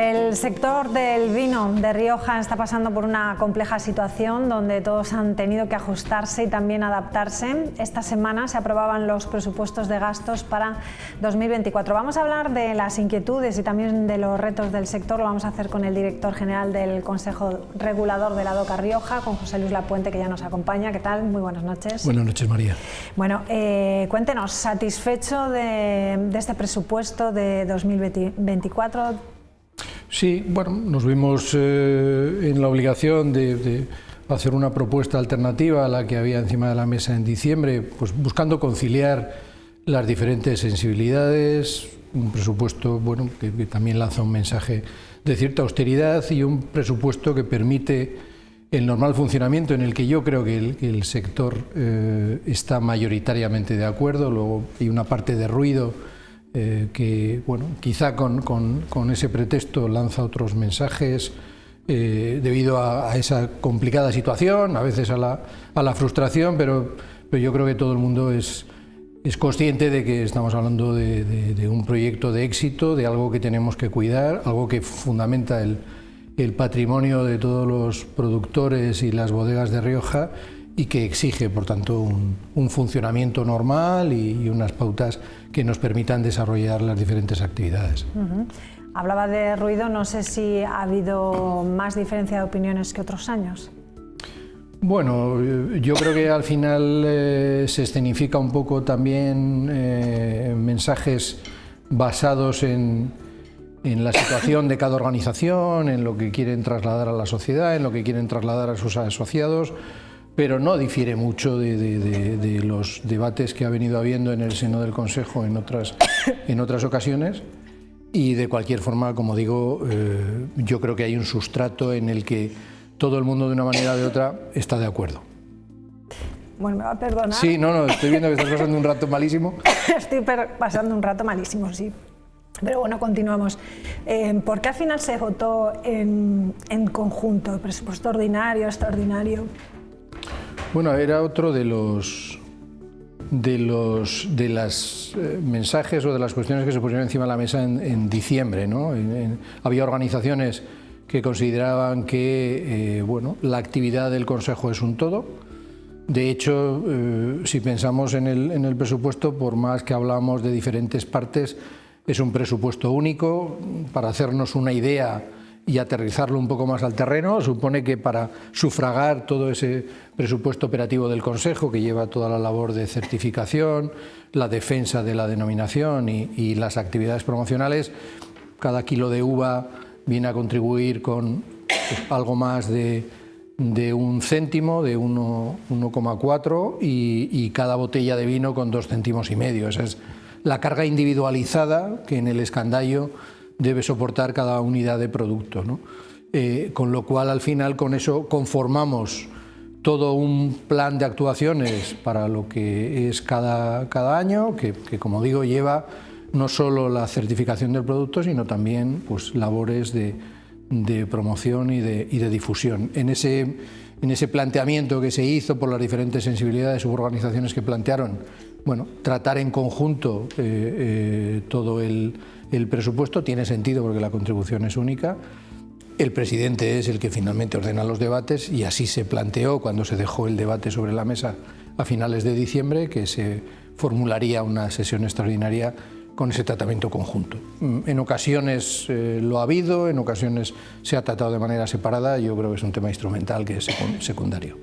El sector del vino de Rioja está pasando por una compleja situación donde todos han tenido que ajustarse y también adaptarse. Esta semana se aprobaban los presupuestos de gastos para 2024. Vamos a hablar de las inquietudes y también de los retos del sector. Lo vamos a hacer con el director general del Consejo Regulador de la DOCA Rioja, con José Luis Lapuente, que ya nos acompaña. ¿Qué tal? Muy buenas noches. Buenas noches, María. Bueno, cuéntenos, ¿satisfecho de este presupuesto de 2024? Sí, bueno, nos vimos en la obligación de hacer una propuesta alternativa a la que había encima de la mesa en diciembre, pues buscando conciliar las diferentes sensibilidades, un presupuesto bueno, que también lanza un mensaje de cierta austeridad y un presupuesto que permite el normal funcionamiento en el que yo creo que el sector está mayoritariamente de acuerdo. Luego hay una parte de ruido que bueno, quizá con ese pretexto lanza otros mensajes debido a esa complicada situación, a veces a la frustración, pero yo creo que todo el mundo es consciente de que estamos hablando de un proyecto de éxito, de algo que tenemos que cuidar, algo que fundamenta el patrimonio de todos los productores y las bodegas de Rioja y que exige, por tanto, un funcionamiento normal y unas pautas que nos permitan desarrollar las diferentes actividades. Hablaba de ruido, no sé si ha habido más diferencia de opiniones que otros años. Bueno, yo creo que al final se escenifica un poco también mensajes basados en la situación de cada organización, en lo que quieren trasladar a la sociedad, en lo que quieren trasladar a sus asociados, pero no difiere mucho de los debates que ha venido habiendo en el seno del Consejo en otras ocasiones. Y de cualquier forma, como digo, yo creo que hay un sustrato en el que todo el mundo de una manera o de otra está de acuerdo. Bueno, me va a perdonar. Sí, no, estoy viendo que estás pasando un rato malísimo. Estoy pasando un rato malísimo, sí. Pero bueno, continuamos. ¿Por qué al final se votó en conjunto? ¿Presupuesto ordinario, extraordinario? Bueno, era otro de los mensajes o de las cuestiones que se pusieron encima de la mesa en diciembre, ¿no? Había organizaciones que consideraban que bueno, la actividad del Consejo es un todo. De hecho, si pensamos en el presupuesto, por más que hablamos de diferentes partes, es un presupuesto único. Para hacernos una idea y aterrizarlo un poco más al terreno, supone que para sufragar todo ese presupuesto operativo del Consejo, que lleva toda la labor de certificación, la defensa de la denominación y las actividades promocionales, cada kilo de uva viene a contribuir con algo más de un céntimo, de 1,4, y cada botella de vino con 2,5 céntimos. Esa es la carga individualizada que en el escandallo debe soportar cada unidad de producto, ¿no? Con lo cual, al final, con eso conformamos todo un plan de actuaciones para lo que es cada año, que como digo, lleva no solo la certificación del producto, sino también pues, labores de promoción y de difusión. En ese planteamiento que se hizo por las diferentes sensibilidades, hubo organizaciones que plantearon, bueno, tratar en conjunto todo el presupuesto. Tiene sentido porque la contribución es única. El presidente es el que finalmente ordena los debates y así se planteó cuando se dejó el debate sobre la mesa a finales de diciembre, que se formularía una sesión extraordinaria con ese tratamiento conjunto. En ocasiones lo ha habido, en ocasiones se ha tratado de manera separada. Yo creo que es un tema instrumental que es secundario.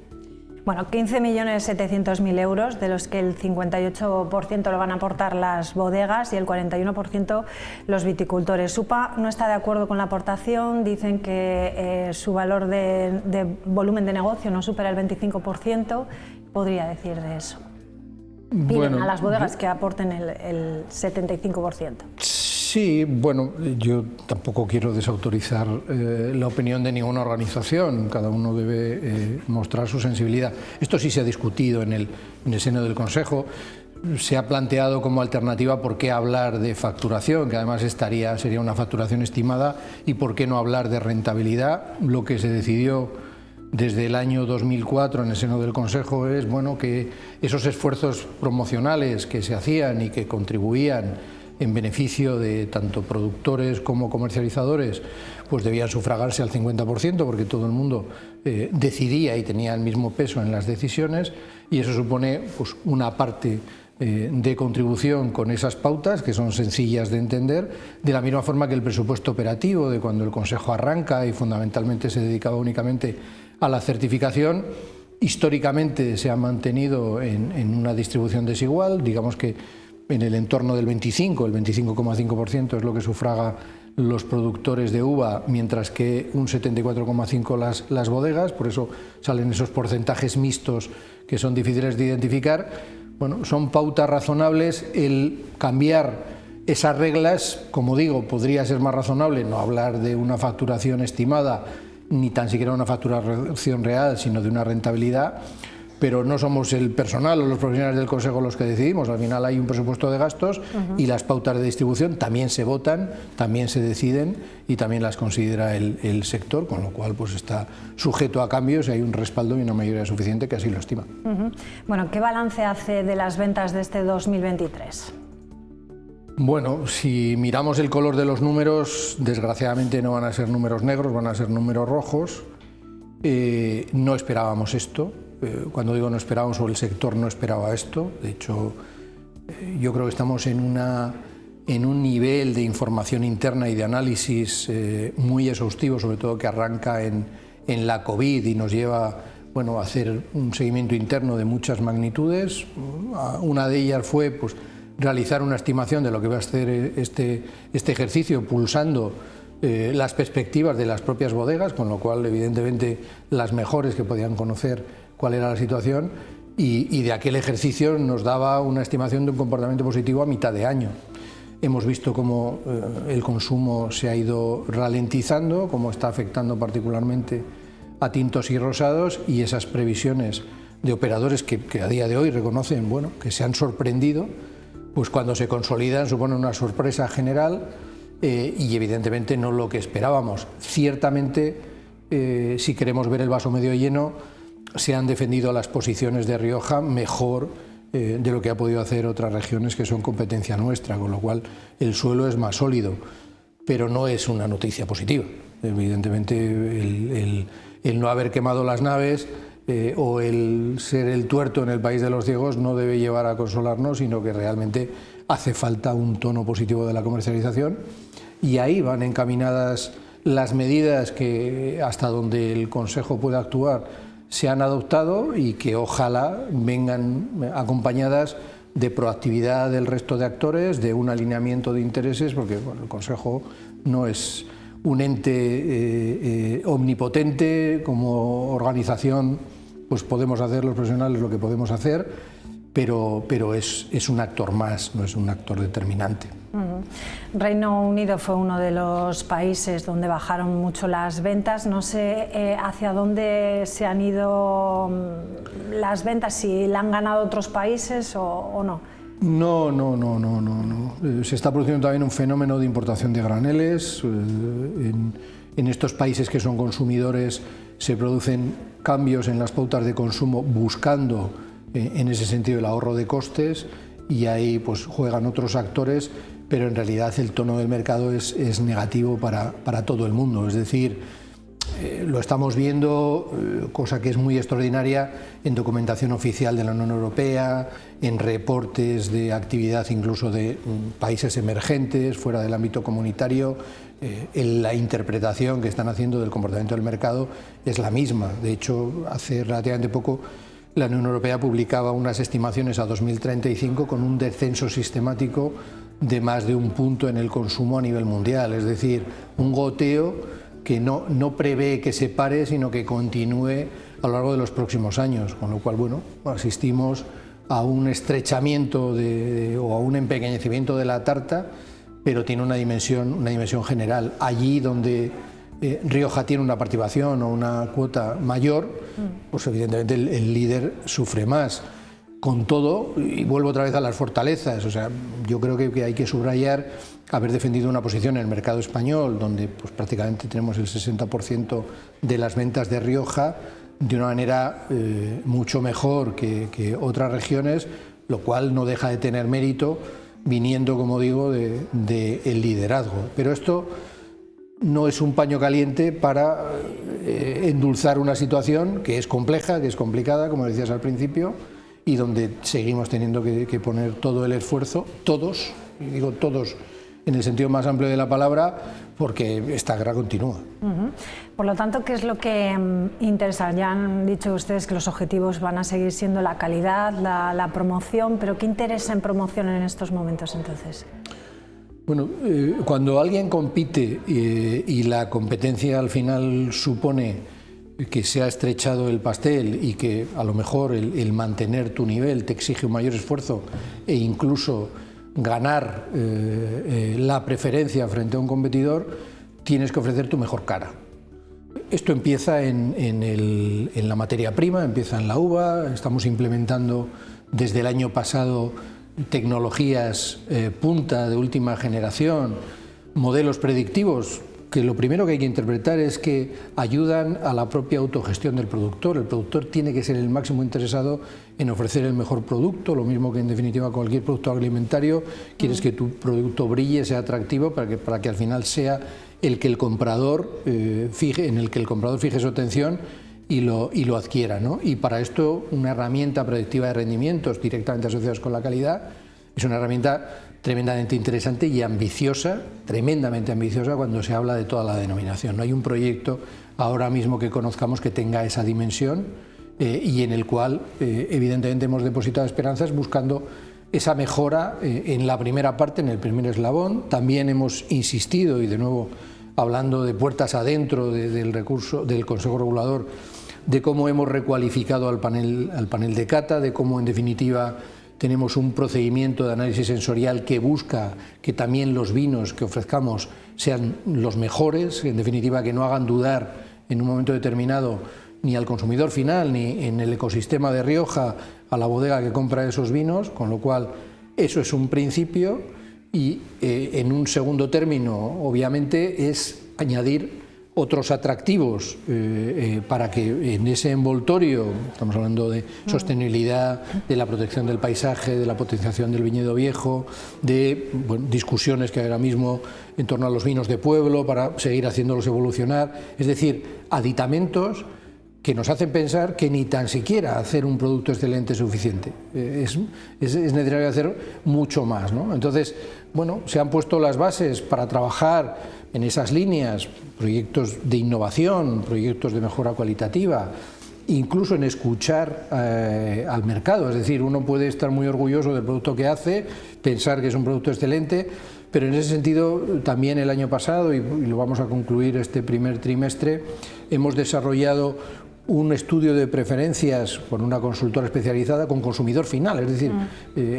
Bueno, 15.700.000 euros, de los que el 58% lo van a aportar las bodegas y el 41% los viticultores. SUPA no está de acuerdo con la aportación, dicen que su valor de volumen de negocio no supera el 25%. ¿Podría decir de eso? Piden a las bodegas que aporten el 75%. Sí, bueno, yo tampoco quiero desautorizar la opinión de ninguna organización, cada uno debe mostrar su sensibilidad. Esto sí se ha discutido en el seno del Consejo, se ha planteado como alternativa por qué hablar de facturación, que además sería una facturación estimada, y por qué no hablar de rentabilidad. Lo que se decidió desde el año 2004 en el seno del Consejo es bueno, que esos esfuerzos promocionales que se hacían y que contribuían en beneficio de tanto productores como comercializadores, pues debían sufragarse al 50%, porque todo el mundo decidía y tenía el mismo peso en las decisiones, y eso supone pues una parte de contribución con esas pautas, que son sencillas de entender, de la misma forma que el presupuesto operativo de cuando el Consejo arranca y fundamentalmente se dedicaba únicamente a la certificación. Históricamente se ha mantenido en una distribución desigual, digamos que en el entorno del 25, el 25,5% es lo que sufraga los productores de uva, mientras que un 74,5% las bodegas, por eso salen esos porcentajes mixtos que son difíciles de identificar. Bueno, son pautas razonables. El cambiar esas reglas, como digo, podría ser más razonable no hablar de una facturación estimada, ni tan siquiera una facturación real, sino de una rentabilidad, pero no somos el personal o los profesionales del Consejo los que decidimos. Al final hay un presupuesto de gastos y las pautas de distribución también se votan, también se deciden y también las considera el sector, con lo cual pues está sujeto a cambios y hay un respaldo y una mayoría suficiente que así lo estima. Bueno, ¿qué balance hace de las ventas de este 2023? Bueno, si miramos el color de los números, desgraciadamente no van a ser números negros, van a ser números rojos. No esperábamos esto. Cuando digo no esperábamos, o el sector no esperaba esto. De hecho, yo creo que estamos en un nivel de información interna y de análisis muy exhaustivo, sobre todo que arranca en la COVID y nos lleva a hacer un seguimiento interno de muchas magnitudes. Una de ellas fue pues, realizar una estimación de lo que va a ser este ejercicio, pulsando las perspectivas de las propias bodegas, con lo cual evidentemente las mejores que podían conocer cuál era la situación, y de aquel ejercicio nos daba una estimación de un comportamiento positivo a mitad de año. Hemos visto cómo el consumo se ha ido ralentizando, cómo está afectando particularmente a tintos y rosados, y esas previsiones de operadores que a día de hoy reconocen que se han sorprendido, pues cuando se consolidan suponen una sorpresa general y evidentemente no lo que esperábamos. Ciertamente, si queremos ver el vaso medio lleno, se han defendido las posiciones de Rioja mejor de lo que ha podido hacer otras regiones que son competencia nuestra, con lo cual el suelo es más sólido, pero no es una noticia positiva. Evidentemente el no haber quemado las naves o el ser el tuerto en el país de los ciegos no debe llevar a consolarnos, sino que realmente hace falta un tono positivo de la comercialización, y ahí van encaminadas las medidas que hasta donde el Consejo pueda actuar se han adoptado y que ojalá vengan acompañadas de proactividad del resto de actores, de un alineamiento de intereses, porque el Consejo no es un ente omnipotente. Como organización pues podemos hacer los profesionales lo que podemos hacer, pero es un actor más, no es un actor determinante. Reino Unido fue uno de los países donde bajaron mucho las ventas. No sé hacia dónde se han ido las ventas, si la han ganado otros países o no. No. Se está produciendo también un fenómeno de importación de graneles. En estos países que son consumidores se producen cambios en las pautas de consumo buscando en ese sentido el ahorro de costes, y ahí pues juegan otros actores, pero en realidad el tono del mercado es negativo para todo el mundo. Es decir, lo estamos viendo, cosa que es muy extraordinaria, en documentación oficial de la Unión Europea, en reportes de actividad incluso de países emergentes, fuera del ámbito comunitario. En la interpretación que están haciendo del comportamiento del mercado es la misma. De hecho, hace relativamente poco la Unión Europea publicaba unas estimaciones a 2035 con un descenso sistemático de más de un punto en el consumo a nivel mundial, es decir, un goteo que no prevé que se pare, sino que continúe a lo largo de los próximos años, con lo cual asistimos a un estrechamiento o a un empequeñecimiento de la tarta, pero tiene una dimensión general. Allí donde Rioja tiene una participación o una cuota mayor, pues evidentemente el líder sufre más. Con todo, y vuelvo otra vez a las fortalezas, yo creo que hay que subrayar haber defendido una posición en el mercado español, donde pues prácticamente tenemos el 60% de las ventas de Rioja, de una manera mucho mejor que otras regiones, lo cual no deja de tener mérito viniendo, como digo, del liderazgo. Pero esto no es un paño caliente para endulzar una situación que es compleja, que es complicada, como decías al principio, y donde seguimos teniendo que poner todo el esfuerzo, todos, y digo todos en el sentido más amplio de la palabra, porque esta guerra continúa. Por lo tanto, ¿qué es lo que interesa? Ya han dicho ustedes que los objetivos van a seguir siendo la calidad, la promoción, pero ¿qué interesa en promoción en estos momentos entonces? Bueno, cuando alguien compite y la competencia al final supone que se ha estrechado el pastel y que a lo mejor el mantener tu nivel te exige un mayor esfuerzo e incluso ganar la preferencia frente a un competidor, tienes que ofrecer tu mejor cara. Esto empieza en la materia prima, empieza en la uva. Estamos implementando desde el año pasado tecnologías punta de última generación, modelos predictivos, que lo primero que hay que interpretar es que ayudan a la propia autogestión del productor. El productor tiene que ser el máximo interesado en ofrecer el mejor producto, lo mismo que en definitiva cualquier producto alimentario. Quieres que tu producto brille, sea atractivo, para que al final sea el que el comprador fije su atención y lo adquiera, ¿no? Y para esto una herramienta predictiva de rendimientos directamente asociados con la calidad es una herramienta tremendamente interesante y ambiciosa, tremendamente ambiciosa cuando se habla de toda la denominación. No hay un proyecto ahora mismo que conozcamos que tenga esa dimensión y en el cual evidentemente hemos depositado esperanzas buscando esa mejora en la primera parte, en el primer eslabón. También hemos insistido, y de nuevo hablando de puertas adentro del Consejo Regulador, de cómo hemos recualificado al panel de cata, de cómo en definitiva tenemos un procedimiento de análisis sensorial que busca que también los vinos que ofrezcamos sean los mejores, en definitiva que no hagan dudar en un momento determinado ni al consumidor final ni en el ecosistema de Rioja a la bodega que compra esos vinos, con lo cual eso es un principio y en un segundo término obviamente es añadir otros atractivos para que en ese envoltorio, estamos hablando de sostenibilidad, de la protección del paisaje, de la potenciación del viñedo viejo, de discusiones que hay ahora mismo en torno a los vinos de pueblo para seguir haciéndolos evolucionar, es decir, aditamentos que nos hacen pensar que ni tan siquiera hacer un producto excelente es suficiente, es necesario hacer mucho más, ¿no? Entonces, bueno, se han puesto las bases para trabajar en esas líneas, proyectos de innovación, proyectos de mejora cualitativa, incluso en escuchar al mercado. Es decir, uno puede estar muy orgulloso del producto que hace, pensar que es un producto excelente, pero en ese sentido también el año pasado, y lo vamos a concluir este primer trimestre, hemos desarrollado un estudio de preferencias con una consultora especializada con consumidor final, es decir,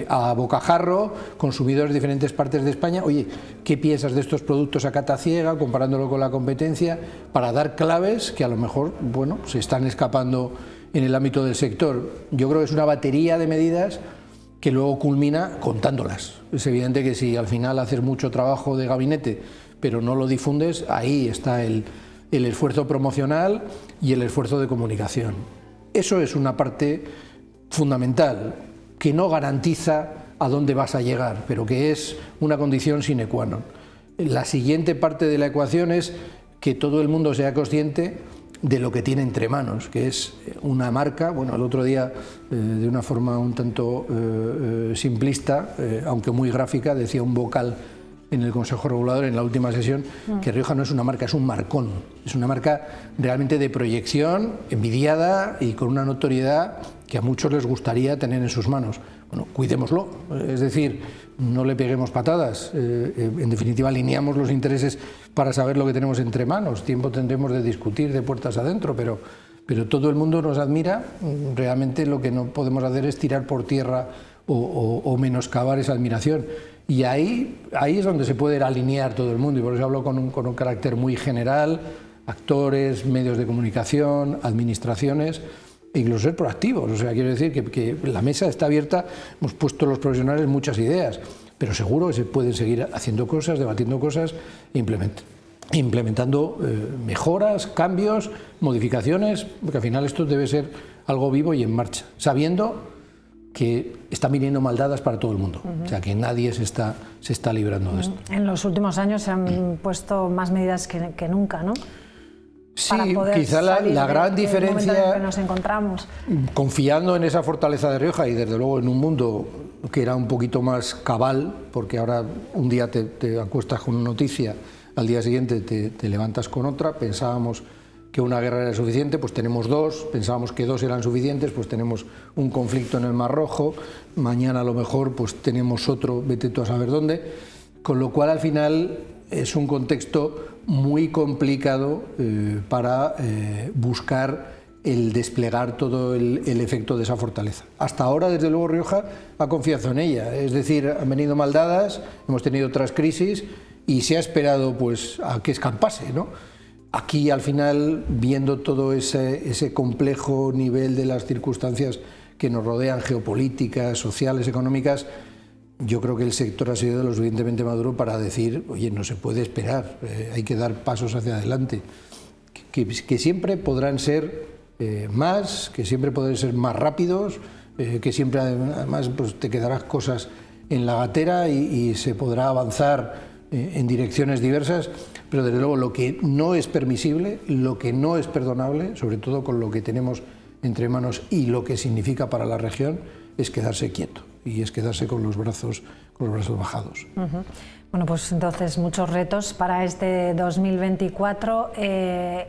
a bocajarro, consumidores de diferentes partes de España. Oye, ¿qué piensas de estos productos a cata ciega, comparándolo con la competencia, para dar claves que a lo mejor, bueno, se están escapando en el ámbito del sector? Yo creo que es una batería de medidas que luego culmina contándolas. Es evidente que si al final haces mucho trabajo de gabinete, pero no lo difundes, ahí está el esfuerzo promocional y el esfuerzo de comunicación. Eso es una parte fundamental que no garantiza a dónde vas a llegar, pero que es una condición sine qua non. La siguiente parte de la ecuación es que todo el mundo sea consciente de lo que tiene entre manos, que es una marca. Bueno, el otro día, de una forma un tanto simplista, aunque muy gráfica, decía un vocal en el Consejo Regulador en la última sesión que Rioja no es una marca, es un marcón, es una marca realmente de proyección, envidiada y con una notoriedad que a muchos les gustaría tener en sus manos. Bueno, cuidémoslo, es decir, no le peguemos patadas, en definitiva alineamos los intereses para saber lo que tenemos entre manos. Tiempo tendremos de discutir de puertas adentro, pero todo el mundo nos admira. Realmente lo que no podemos hacer es tirar por tierra o menoscabar esa admiración. Y ahí es donde se puede alinear todo el mundo, y por eso hablo con un carácter muy general, actores, medios de comunicación, administraciones, e incluso ser proactivos. O sea, quiero decir que la mesa está abierta, hemos puesto los profesionales muchas ideas, pero seguro que se pueden seguir haciendo cosas, debatiendo cosas e implementando mejoras, cambios, modificaciones, porque al final esto debe ser algo vivo y en marcha, sabiendo que están viniendo mal dadas para todo el mundo, o sea que nadie se está librando de esto. En los últimos años se han puesto más medidas que nunca, ¿no? Sí, quizá la gran diferencia, en el que nos encontramos. Confiando en esa fortaleza de Rioja y desde luego en un mundo que era un poquito más cabal, porque ahora un día te acuestas con una noticia, al día siguiente te levantas con otra. Pensábamos que una guerra era suficiente, pues tenemos dos. Pensábamos que dos eran suficientes, pues tenemos un conflicto en el Mar Rojo. Mañana a lo mejor pues tenemos otro, vete tú a saber dónde. Con lo cual al final es un contexto muy complicado para buscar el desplegar todo el efecto de esa fortaleza. Hasta ahora, desde luego, Rioja ha confiado en ella, es decir, han venido mal dadas, hemos tenido otras crisis y se ha esperado pues a que escampase, ¿no? Aquí, al final, viendo todo ese complejo nivel de las circunstancias que nos rodean, geopolíticas, sociales, económicas, yo creo que el sector ha sido lo suficientemente maduro para decir, oye, no se puede esperar, hay que dar pasos hacia adelante, que siempre podrán ser más, que siempre podrán ser más rápidos, que siempre además pues, te quedarás cosas en la gatera y se podrá avanzar en direcciones diversas, pero desde luego lo que no es permisible, lo que no es perdonable, sobre todo con lo que tenemos entre manos y lo que significa para la región, es quedarse quieto y es quedarse con los brazos bajados. Bueno, pues entonces muchos retos para este 2024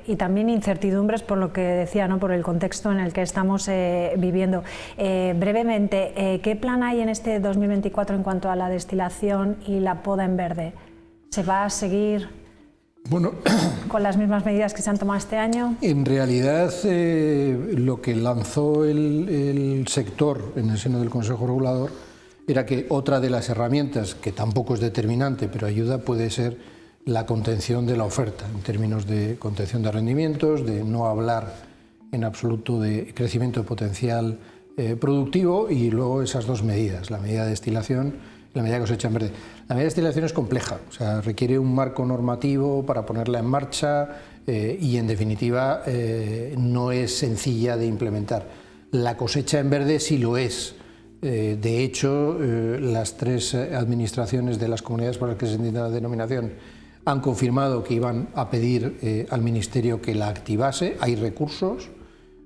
y también incertidumbres por lo que decía, ¿no? Por el contexto en el que estamos viviendo. Brevemente, ¿qué plan hay en este 2024 en cuanto a la destilación y la poda en verde? ¿Se va a seguir con las mismas medidas que se han tomado este año? En realidad, lo que lanzó el sector en el seno del Consejo Regulador era que otra de las herramientas, que tampoco es determinante, pero ayuda, puede ser la contención de la oferta, en términos de contención de rendimientos, de no hablar en absoluto de crecimiento de potencial productivo, y luego esas dos medidas, la medida de destilación y la medida de cosecha en verde. La medida de destilación es compleja, o sea, requiere un marco normativo para ponerla en marcha y, en definitiva, no es sencilla de implementar. La cosecha en verde sí lo es. De hecho, las tres administraciones de las comunidades por las que se entiende la denominación han confirmado que iban a pedir al Ministerio que la activase. Hay recursos,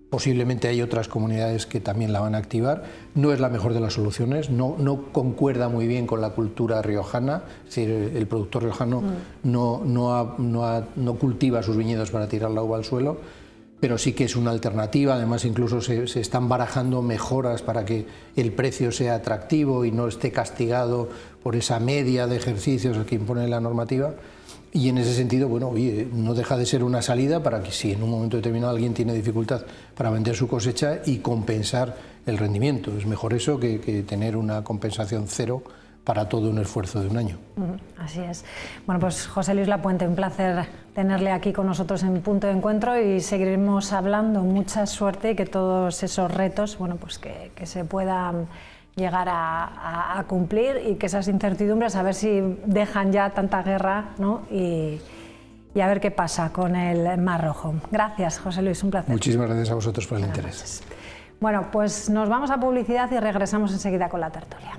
posiblemente hay otras comunidades que también la van a activar. No es la mejor de las soluciones, no concuerda muy bien con la cultura riojana, es decir, el productor riojano no cultiva sus viñedos para tirar la uva al suelo, pero sí que es una alternativa. Además, incluso se están barajando mejoras para que el precio sea atractivo y no esté castigado por esa media de ejercicios que impone la normativa. Y en ese sentido, bueno, oye, no deja de ser una salida para que, si en un momento determinado alguien tiene dificultad para vender su cosecha, y compensar el rendimiento. Es mejor eso que tener una compensación cero para todo un esfuerzo de un año. Así es. Bueno, pues José Luis Lapuente, un placer tenerle aquí con nosotros en Punto de Encuentro, y seguiremos hablando. Mucha suerte y que todos esos retos, bueno, pues que se puedan llegar a cumplir, y que esas incertidumbres, a ver si dejan ya tanta guerra, ¿no? Y a ver qué pasa con el Mar Rojo. Gracias, José Luis, un placer. Muchísimas gracias a vosotros por el interés. Bueno, pues nos vamos a publicidad y regresamos enseguida con la tertulia.